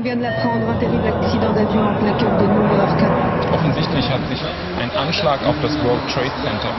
vient de l'apprendre, un terrible accident d'avion en plein cœur de New York. Offensichtlich hat sich ein Anschlag auf das World Trade Center.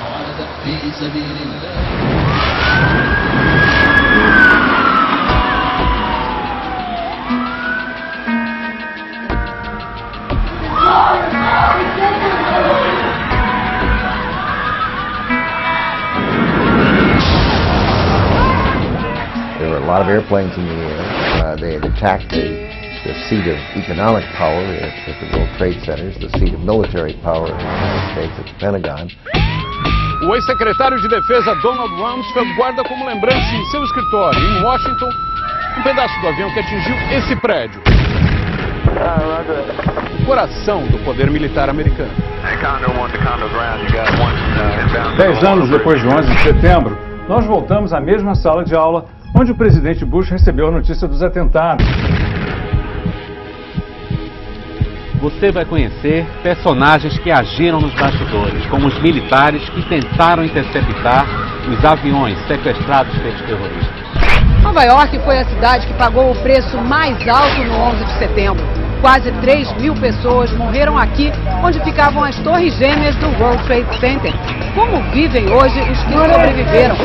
There were a lot of airplanes in the air. They had attacked the seat of economic power at the World Trade Centers, the seat of military power in the United States at the Pentagon. O ex-secretário de Defesa Donald Rumsfeld guarda como lembrança em seu escritório, em Washington, um pedaço do avião que atingiu esse prédio. O coração do poder militar americano. 10 anos depois de 11 de setembro, nós voltamos à mesma sala de aula onde o presidente Bush recebeu a notícia dos atentados. Você vai conhecer personagens que agiram nos bastidores, como os militares que tentaram interceptar os aviões sequestrados pelos terroristas. Nova York foi a cidade que pagou o preço mais alto no 11 de setembro. Quase 3.000 pessoas morreram aqui, onde ficavam as torres gêmeas do World Trade Center. Como vivem hoje os que sobreviveram?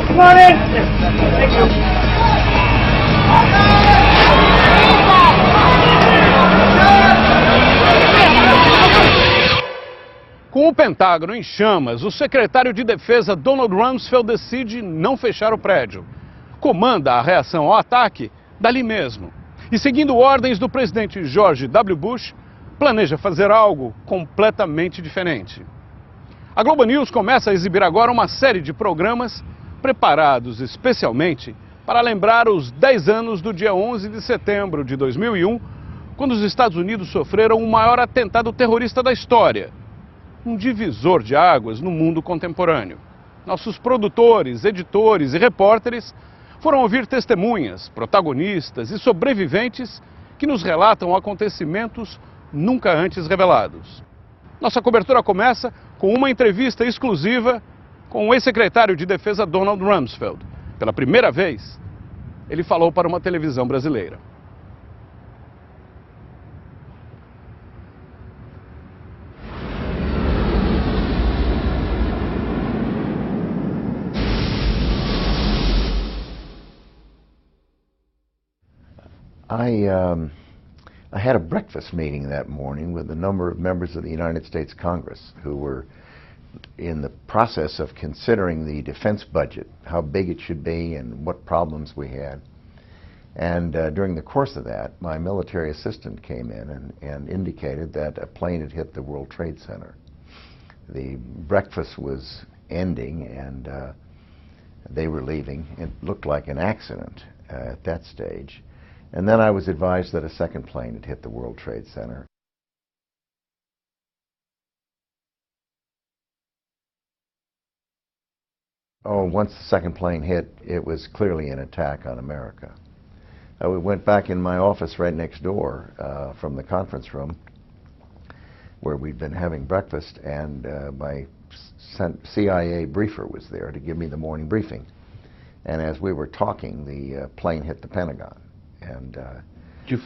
Com o Pentágono em chamas, o secretário de Defesa Donald Rumsfeld decide não fechar o prédio. Comanda a reação ao ataque dali mesmo. E seguindo ordens do presidente George W. Bush, planeja fazer algo completamente diferente. A Globo News começa a exibir agora uma série de programas preparados especialmente para lembrar os 10 anos do dia 11 de setembro de 2001, quando os Estados Unidos sofreram o maior atentado terrorista da história. Um divisor de águas no mundo contemporâneo. Nossos produtores, editores e repórteres foram ouvir testemunhas, protagonistas e sobreviventes que nos relatam acontecimentos nunca antes revelados. Nossa cobertura começa com uma entrevista exclusiva com o ex-secretário de Defesa Donald Rumsfeld. Pela primeira vez, ele falou para uma televisão brasileira. I had a breakfast meeting that morning with a number of members of the United States Congress who were in the process of considering the defense budget, how big it should be and what problems we had. And during the course of that, my military assistant came in and indicated that a plane had hit the World Trade Center. The breakfast was ending and they were leaving. It looked like an accident at that stage. And then I was advised that a second plane had hit the World Trade Center. Oh, once the second plane hit, it was clearly an attack on America. We went back in my office right next door from the conference room where we'd been having breakfast, and my CIA briefer was there to give me the morning briefing. And as we were talking, the plane hit the Pentagon. And Did you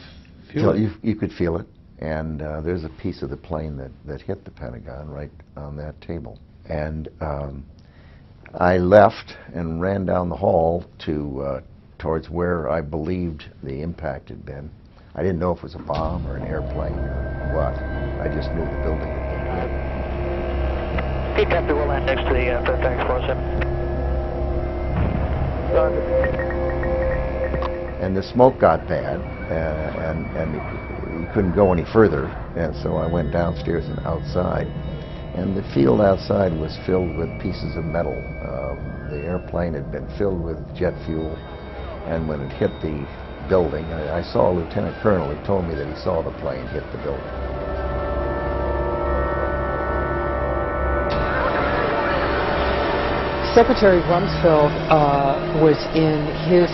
feel it? You could feel it. And there's a piece of the plane that hit the Pentagon right on that table. And I left and ran down the hall to towards where I believed the impact had been. I didn't know if it was a bomb or an airplane or what. I just knew the building had been hit. Hey, Captain, we'll land next to the Fairfax 47. And the smoke got bad, and you couldn't go any further, and so I went downstairs and outside. And the field outside was filled with pieces of metal. The airplane had been filled with jet fuel, and when it hit the building, I saw a lieutenant colonel who told me that he saw the plane hit the building. Secretary Rumsfeld was in his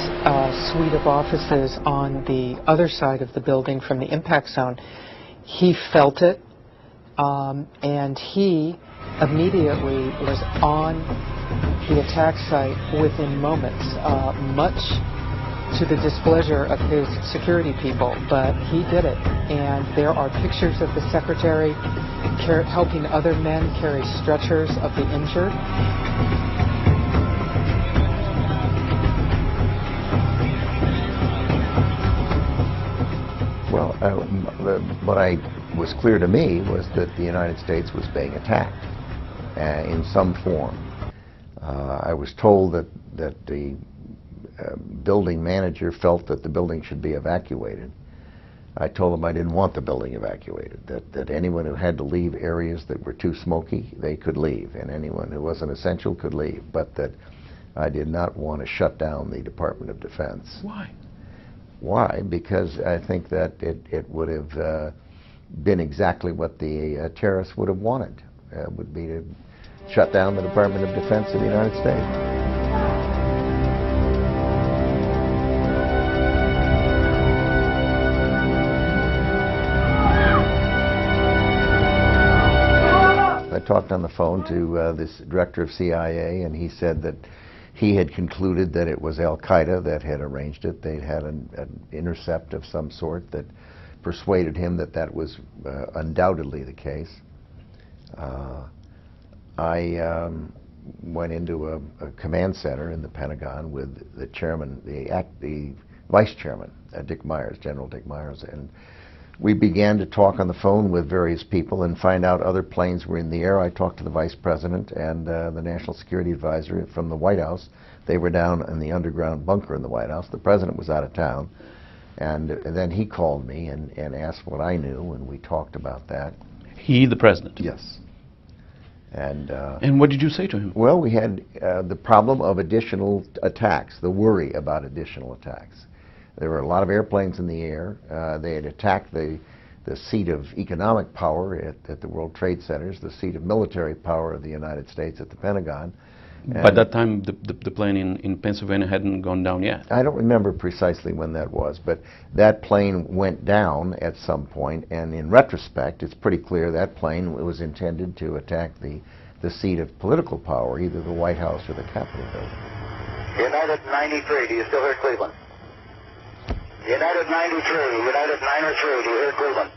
suite of offices on the other side of the building from the impact zone. He felt it, and he immediately was on the attack site within moments, much to the displeasure of his security people, but he did it. And there are pictures of the secretary helping other men carry stretchers of the injured. Well, what was clear to me was that the United States was being attacked in some form. I was told that the building manager felt that the building should be evacuated. I told him I didn't want the building evacuated, that anyone who had to leave areas that were too smoky, they could leave, and anyone who wasn't essential could leave, but that I did not want to shut down the Department of Defense. Why? Why? Because I think that it would have been exactly what the terrorists would have wanted, would be to shut down the Department of Defense of the United States. I talked on the phone to this director of CIA, and he said that he had concluded that it was Al-Qaeda that had arranged it. They'd had an intercept of some sort that persuaded him that that was undoubtedly the case. I went into a command center in the Pentagon with the chairman, the vice chairman, Dick Myers, General Dick Myers, and we began to talk on the phone with various people and find out other planes were in the air. I talked to the vice president and the national security advisor from the White House. They were down in the underground bunker in the White House. The president was out of town. And then he called me and asked what I knew, and we talked about that. He, the president? Yes. And what did you say to him? Well, we had the problem of additional attacks, the worry about additional attacks. There were a lot of airplanes in the air. They had attacked the seat of economic power at the World Trade Centers, the seat of military power of the United States at the Pentagon. By that time, the plane in Pennsylvania hadn't gone down yet. I don't remember precisely when that was, but that plane went down at some point, and in retrospect, it's pretty clear that plane was intended to attack the seat of political power, either the White House or the Capitol building. United 93, do you still hear Cleveland? United 93, United 903, do you hear Cleveland?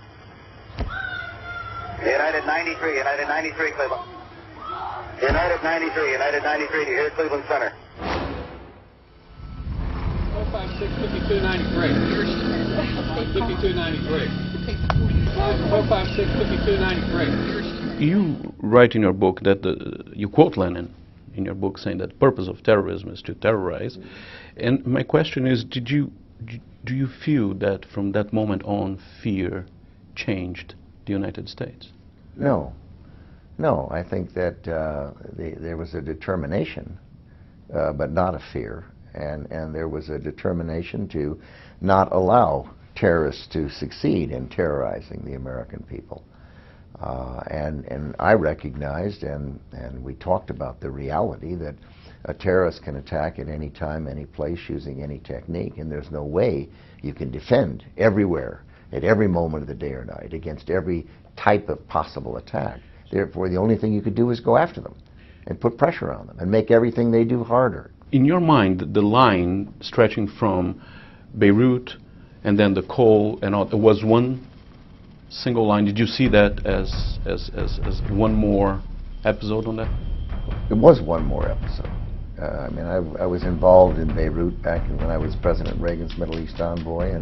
United 93, United 93, Cleveland. United 93, United 93, do you hear Cleveland Center? 456, 5293. 5293. 456, 5293. You write in your book that you quote Lenin in your book saying that the purpose of terrorism is to terrorize. And my question is, do you feel that from that moment on fear changed the United States? No. No, I think that there was a determination, but not a fear, and there was a determination to not allow terrorists to succeed in terrorizing the American people. And I recognized, and we talked about the reality that a terrorist can attack at any time, any place, using any technique, and there's no way you can defend everywhere, at every moment of the day or night, against every type of possible attack. Therefore, the only thing you could do is go after them and put pressure on them and make everything they do harder. In your mind, the line stretching from Beirut and then the coal and all, it was one single line. Did you see that as one more episode on that? It was one more episode. I mean, I was involved in Beirut back when I was President Reagan's Middle East envoy,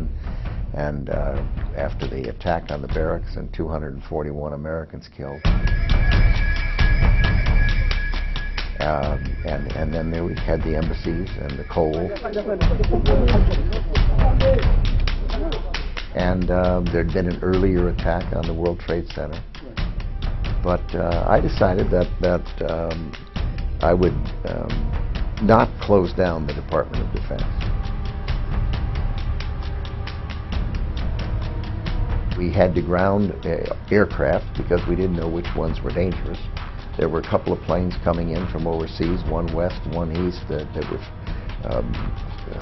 and after the attack on the barracks and 241 Americans killed. And then there we had the embassies and the coal. And there'd been an earlier attack on the World Trade Center. But I decided that I would not close down the Department of Defense. We had to ground aircraft because we didn't know which ones were dangerous. There were a couple of planes coming in from overseas, one west, one east, that were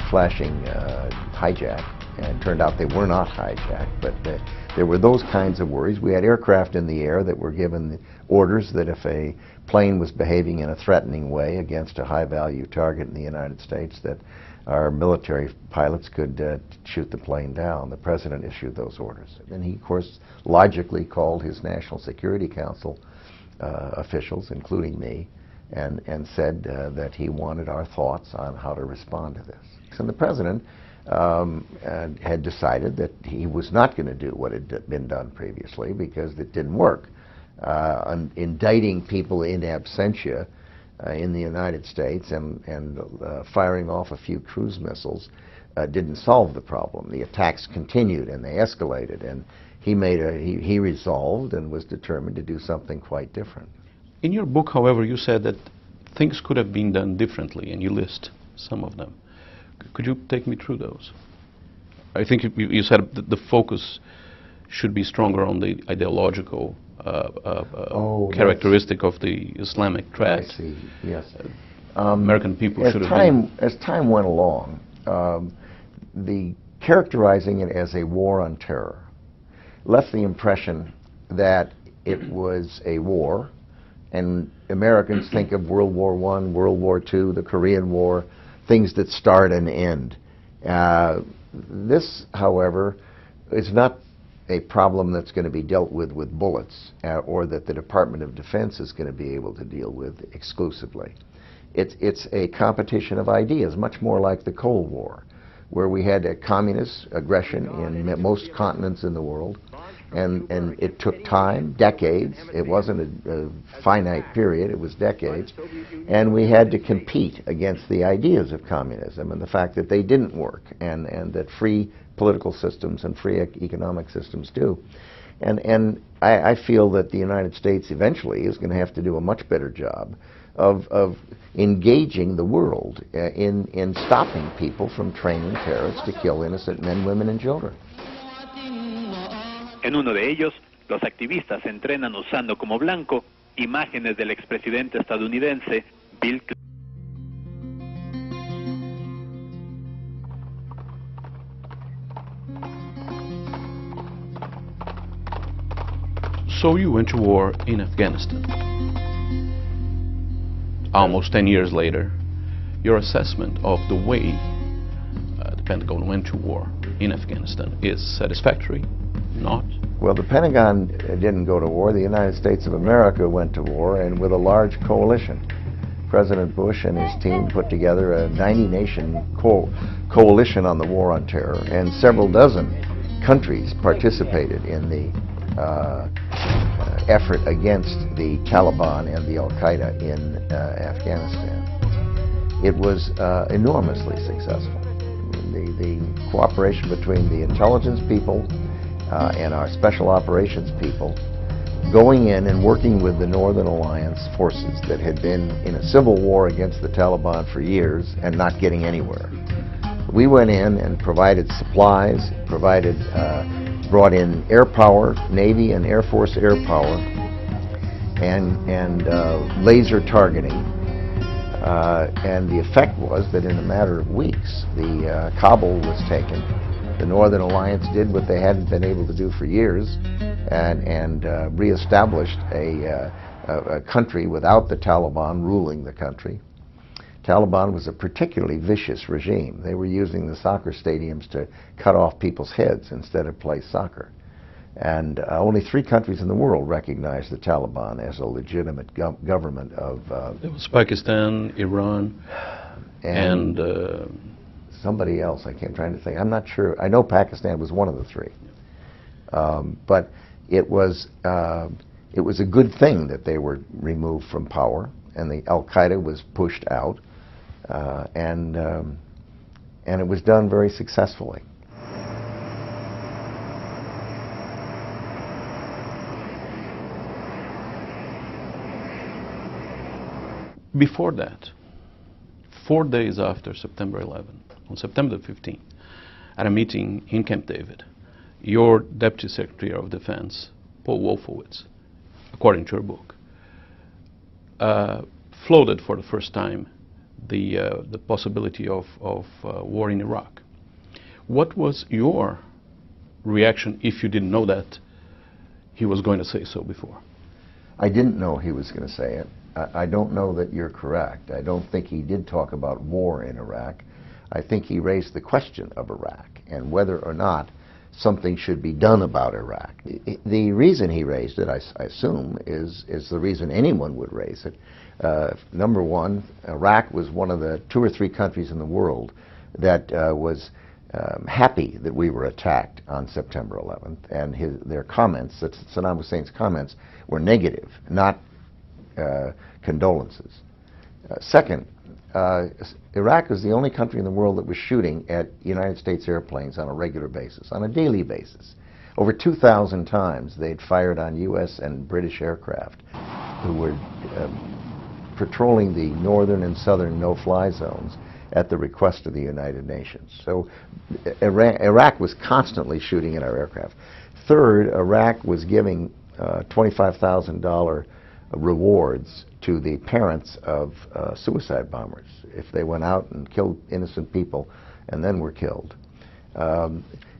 flashing hijack. And it turned out they were not hijacked, but there were those kinds of worries. We had aircraft in the air that were given orders that if a plane was behaving in a threatening way against a high-value target in the United States, that our military pilots could shoot the plane down. The President issued those orders. And he, of course, logically called his National Security Council officials, including me, and said that he wanted our thoughts on how to respond to this. And the President had decided that he was not going to do what had been done previously because it didn't work. Indicting people in absentia in the United States and firing off a few cruise missiles didn't solve the problem. The attacks continued and they escalated, and he resolved and was determined to do something quite different. In your book, however, you said that things could have been done differently, and you list some of them. Could you take me through those? I think you said that the focus should be stronger on the ideological characteristic of the Islamic threat. I see, yes. American people should have been... As time went along, characterizing it as a war on terror left the impression that it was a war, and Americans think of World War I, World War II, the Korean War, things that start and end. This, however, is not a problem that's going to be dealt with bullets or that the Department of Defense is going to be able to deal with exclusively. It's a competition of ideas, much more like the Cold War, where we had a communist aggression in most continents in the world, and it took time, decades. It wasn't a finite period, it was decades, and we had to compete against the ideas of communism and the fact that they didn't work, and that free political systems and free economic systems do. And I feel that the United States eventually is going to have to do a much better job of engaging the world in stopping people from training terrorists to kill innocent men, women, and children. En uno de ellos, los activistas entrenan usando como blanco imágenes del expresidente estadounidense Bill Clinton. So you went to war in Afghanistan. Almost 10 years later, your assessment of the way the Pentagon went to war in Afghanistan is satisfactory? Not? Well, the Pentagon didn't go to war. The United States of America went to war, and with a large coalition. President Bush and his team put together a 90-nation coalition on the war on terror, and several dozen countries participated in the effort against the Taliban and the Al-Qaeda in Afghanistan. It was enormously successful. The cooperation between the intelligence people and our special operations people going in and working with the Northern Alliance forces that had been in a civil war against the Taliban for years and not getting anywhere. We went in and provided supplies, brought in air power, Navy and Air Force air power, and laser targeting. And the effect was that in a matter of weeks, Kabul was taken. The Northern Alliance did what they hadn't been able to do for years, and reestablished a country without the Taliban ruling the country. Taliban was a particularly vicious regime. They were using the soccer stadiums to cut off people's heads instead of play soccer. And only 3 countries in the world recognize the Taliban as a legitimate government of... it was Pakistan, Iran, and somebody else. I'm trying to think. I'm not sure. I know Pakistan was one of the 3. But it was a good thing that they were removed from power, and the Al-Qaeda was pushed out, and it was done very successfully. Before that, 4 days after September 11, on September 15th, at a meeting in Camp David, your Deputy Secretary of Defense, Paul Wolfowitz, according to your book, floated for the first time the possibility of war in Iraq. What was your reaction if you didn't know that he was going to say so before? I didn't know he was going to say it. I don't know that you're correct. I don't think he did talk about war in Iraq. I think he raised the question of Iraq and whether or not something should be done about Iraq. The reason he raised it, I assume, is the reason anyone would raise it. Number one, Iraq was one of the 2 or 3 countries in the world that was happy that we were attacked on September 11th, and their comments, Saddam Hussein's comments, were negative, not condolences. Second, Iraq is the only country in the world that was shooting at United States airplanes on a regular basis, on a daily basis. Over 2,000 times they'd fired on U.S. and British aircraft who were patrolling the northern and southern no-fly zones at the request of the United Nations. So Iraq was constantly shooting at our aircraft. Third, Iraq was giving $25,000 rewards to the parents of suicide bombers if they went out and killed innocent people and then were killed.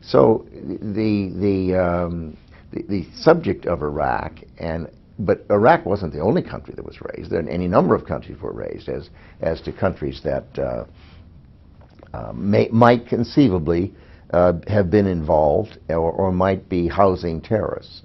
So the subject of Iraq, but Iraq wasn't the only country that was raised. Any number of countries were raised as to countries that might conceivably have been involved or might be housing terrorists.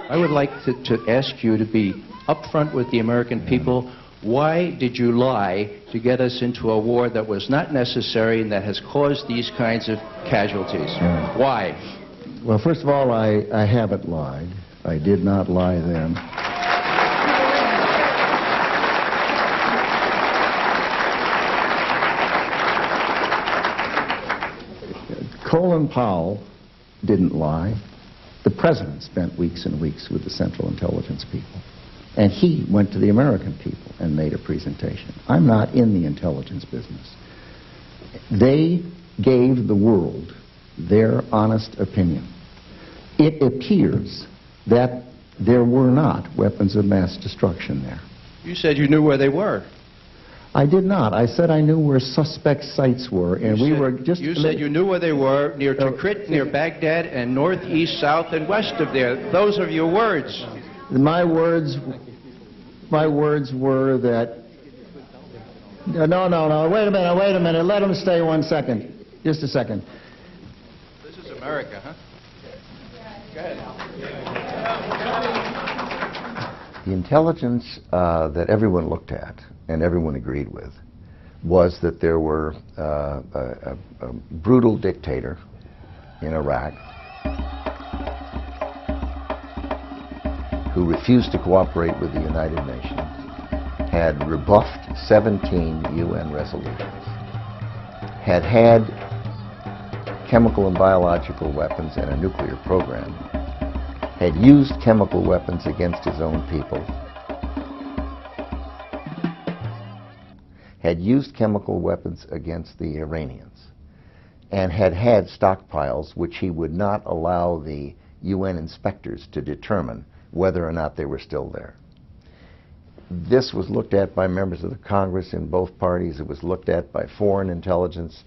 I would like to ask you to be upfront with the American people. Why did you lie to get us into a war that was not necessary and that has caused these kinds of casualties? Why? Well, first of all, I haven't lied. I did not lie then. Colin Powell didn't lie. The president spent weeks and weeks with the Central Intelligence people. And he went to the American people and made a presentation. I'm not in the intelligence business. They gave the world their honest opinion. It appears that there were not weapons of mass destruction there. You said you knew where they were. I did not. I said I knew where suspect sites were, and we were just... You said you knew where they were, near Tikrit, near Baghdad, and north, east, south, and west of there. Those are your words. My words were that... No, wait a minute. Let him stay 1 second. Just a second. This is America, huh? Go ahead. The intelligence that everyone looked at and everyone agreed with was that there were a brutal dictator in Iraq who refused to cooperate with the United Nations, had rebuffed 17 UN resolutions, had chemical and biological weapons and a nuclear program, had used chemical weapons against his own people, had used chemical weapons against the Iranians, and had stockpiles which he would not allow the UN inspectors to determine whether or not they were still there. This was looked at by members of the Congress in both parties. It was looked at by foreign intelligence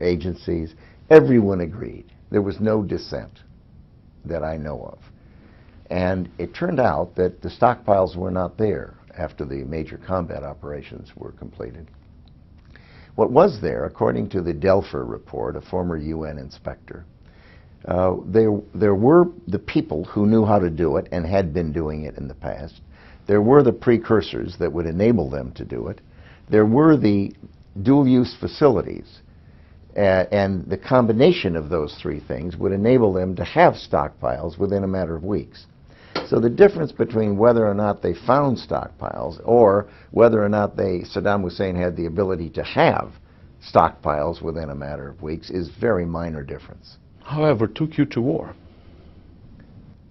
agencies. Everyone agreed. There was no dissent that I know of. And it turned out that the stockpiles were not there after the major combat operations were completed. What was there, according to the Delfer report, a former UN inspector, there were the people who knew how to do it and had been doing it in the past. There were the precursors that would enable them to do it. There were the dual-use facilities, and the combination of those three things would enable them to have stockpiles within a matter of weeks. So the difference between whether or not they found stockpiles or whether or not Saddam Hussein had the ability to have stockpiles within a matter of weeks is very minor difference. However, took you to war.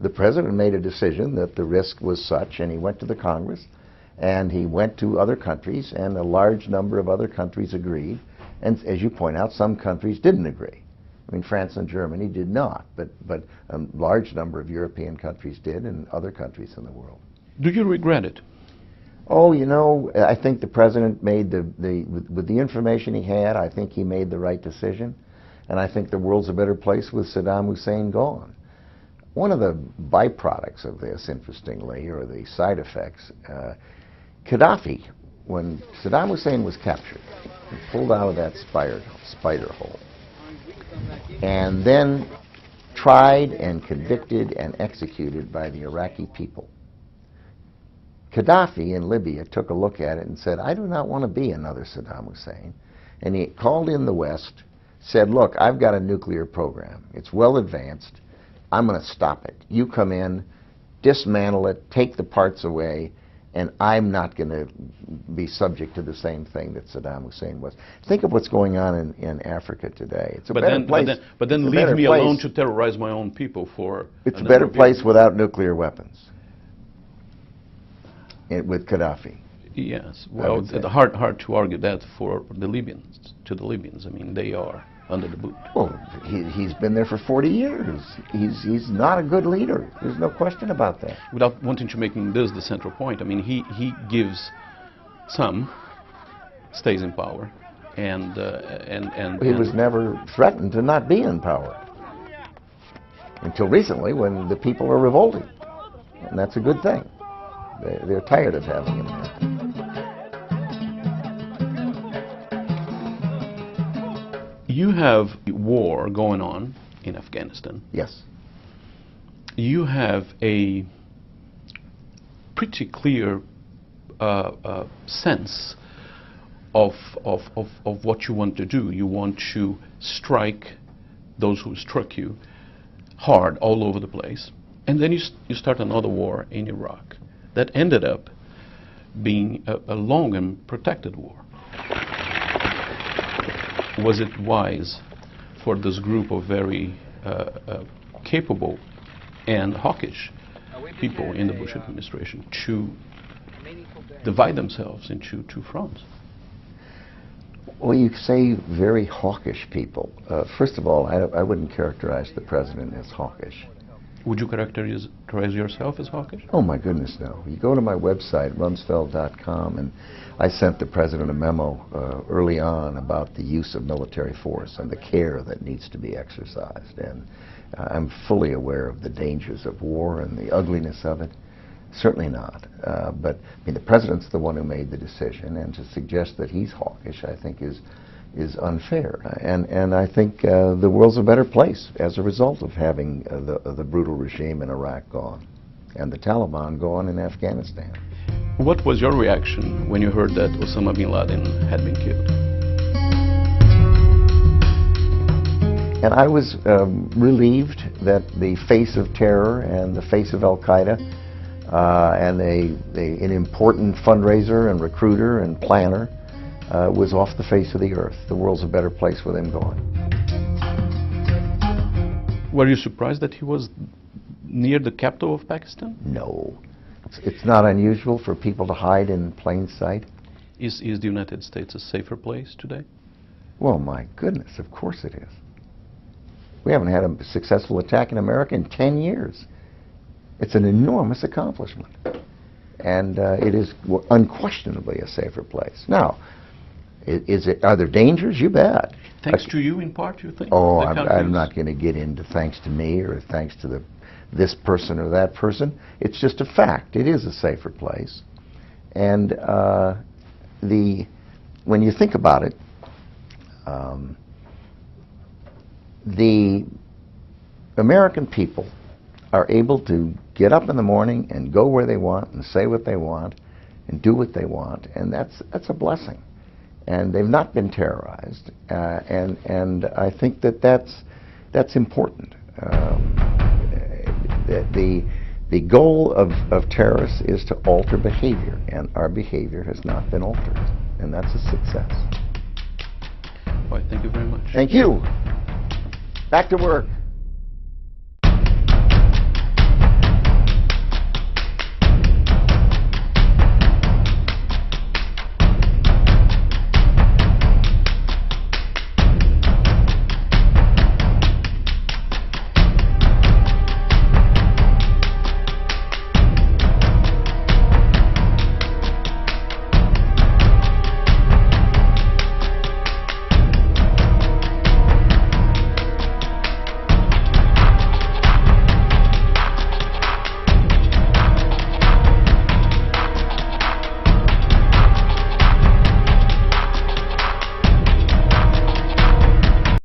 The president made a decision that the risk was such, and he went to the Congress, and he went to other countries, and a large number of other countries agreed. And as you point out, some countries didn't agree. I mean, France and Germany did not, but a large number of European countries did, and other countries in the world. Do you regret it? Oh, you know, I think the president made with the information he had, I think he made the right decision. And I think the world's a better place with Saddam Hussein gone. One of the byproducts of this, interestingly, or the side effects, Gaddafi, when Saddam Hussein was captured, he pulled out of that spider hole, and then tried and convicted and executed by the Iraqi people. Gaddafi in Libya took a look at it and said, I do not want to be another Saddam Hussein. And he called in the West, said, look, I've got a nuclear program. It's well advanced. I'm going to stop it. You come in, dismantle it, take the parts away, and I'm not going to be subject to the same thing that Saddam Hussein was. Think of what's going on in Africa today. It's a better place. But then leave me alone to terrorize my own people for... It's a better place without nuclear weapons. With Gaddafi. Yes. Well, it's hard to argue that for the Libyans, I mean, they are under the boot. Well, he's been there for 40 years. He's not a good leader. There's no question about that. Without wanting to make this the central point, I mean, he gives some, stays in power, and he was never threatened to not be in power until recently, when the people are revolting, and that's a good thing. They're tired of having him there. You have war going on in Afghanistan. Yes. You have a pretty clear sense of what you want to do. You want to strike those who struck you hard all over the place. And then you start another war in Iraq that ended up being a long and protracted war. Was it wise for this group of very capable and hawkish people in the Bush administration to divide themselves into two fronts? Well, you say very hawkish people. First of all, I wouldn't characterize the president as hawkish. Would you characterize yourself as hawkish? Oh, my goodness, no. You go to my website, rumsfeld.com, and I sent the president a memo early on about the use of military force and the care that needs to be exercised. And I'm fully aware of the dangers of war and the ugliness of it. Certainly not. But I mean, the president's the one who made the decision, and to suggest that he's hawkish, I think, is unfair. And I think the world's a better place as a result of having the brutal regime in Iraq gone and the Taliban gone in Afghanistan. What was your reaction when you heard that Osama bin Laden had been killed? And I was relieved that the face of terror and the face of Al-Qaeda and an important fundraiser and recruiter and planner was off the face of the earth. The world's a better place with him gone. Were you surprised that he was near the capital of Pakistan? No. It's not unusual for people to hide in plain sight. Is the United States a safer place today? Well, my goodness, of course it is. We haven't had a successful attack in America in 10 years. It's an enormous accomplishment. And it is unquestionably a safer place. Now, are there dangers? You bet. Thanks to you, in part, you think? Oh, I'm not going to get into thanks to me or thanks to this person or that person. It's just a fact. It is a safer place. And when you think about it, the American people are able to get up in the morning and go where they want and say what they want and do what they want, and that's a blessing. And they've not been terrorized, and I think that's important. The goal of terrorists is to alter behavior, and our behavior has not been altered, and that's a success. Well, thank you very much. Thank you. Back to work.